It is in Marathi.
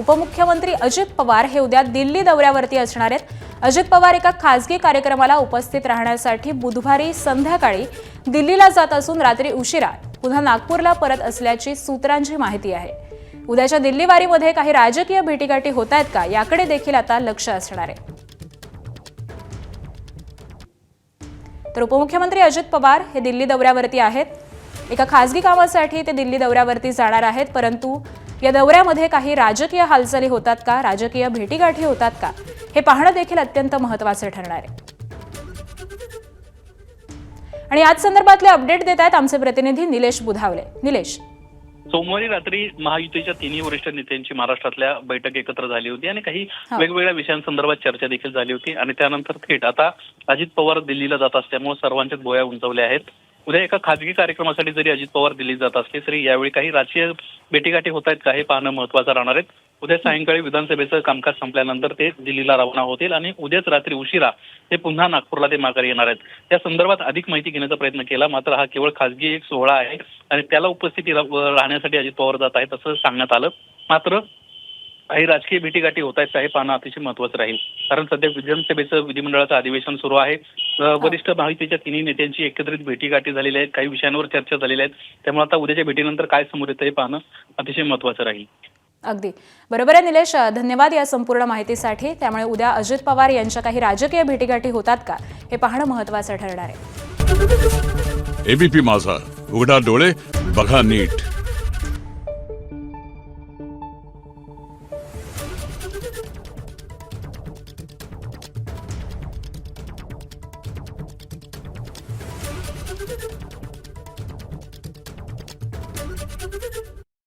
उपमुख्यमंत्री अजित पवार हे उद्या दिल्ली दौऱ्यावरती असणार आहेत। अजित पवार एका खासगी कार्यक्रमाला उपस्थित राहण्यासाठी बुधवारी संध्याकाळी दिल्लीला जात असून रात्री उशिरा पुन्हा नागपूरला परत असल्याची सूत्रांची माहिती आहे। उद्याच्या दिल्ली वारीमध्ये काही राजकीय भेटीगाठी होत आहेत का याकडे देखील आता लक्ष असणार आहे। तर उपमुख्यमंत्री अजित पवार हे दिल्ली दौऱ्यावरती आहेत। एका खासगी कामासाठी ते दिल्ली दौऱ्यावरती जाणार आहेत, परंतु या दौऱ्यामध्ये काही राजकीय हालचाली होतात का, राजकीय भेटीगाठी होतात का, हे पाहणं देखील अत्यंत महत्त्वाचं ठरणार आहे। आणि याच संदर्भातले अपडेट देत आहेत आमचे प्रतिनिधी निलेश बुधावले। निलेश, सोमवारी रात्री महायुतीच्या तिन्ही वरिष्ठ नेत्यांची महाराष्ट्रातल्या बैठक एकत्र झाली होती आणि काही वेगवेगळ्या विषयांसंदर्भात चर्चा देखील झाली होती आणि त्यानंतर थेट आता अजित पवार दिल्लीला जात असल्यामुळे सर्वांच्याच भुवया उंचावल्या आहेत। उद्या एका खासगी कार्यक्रमासाठी जरी अजित पवार दिल्लीत जात असले तरी यावेळी काही राजकीय भेटीगाठी होत आहेत का हे पाहणं महत्त्वाचं राहणार आहे। उद्या सायंकाळी विधानसभेचं कामकाज संपल्यानंतर ते दिल्लीला रवाना होतील आणि उद्याच रात्री उशिरा ते पुन्हा नागपूरला ते माघारी येणार आहेत। त्या संदर्भात अधिक माहिती घेण्याचा प्रयत्न केला, मात्र हा केवळ खासगी एक सोहळा आहे आणि त्याला उपस्थिती राहण्यासाठी अजित पवार जात आहेत असं सांगण्यात आलं। मात्र काही राजकीय भेटीगाठी होत आहेत हे पाहणं अतिशय महत्त्वाचं राहील, कारण सध्या विधानसभेचं विधिमंडळाचं अधिवेशन सुरू आहे। वरिष्ठ महायुतीच्या तिन्ही नेत्यांची एकत्रित भेटीगाठी झालेल्या आहेत, काही विषयांवर चर्चा झालेल्या आहेत, त्यामुळे आता उद्याच्या भेटीनंतर काय समोर येतं हे पाहणं अतिशय महत्त्वाचं राहील। अगदी बरोबर आहे निलेश, धन्यवाद या संपूर्ण माहितीसाठी। त्यामुळे उद्या अजित पवार यांच्या काही राजकीय भेटीगाठी होतात का हे पाहणं महत्त्वाचं ठरणार आहे। एबीपी माझा, उघडा डोळे बघा नीट।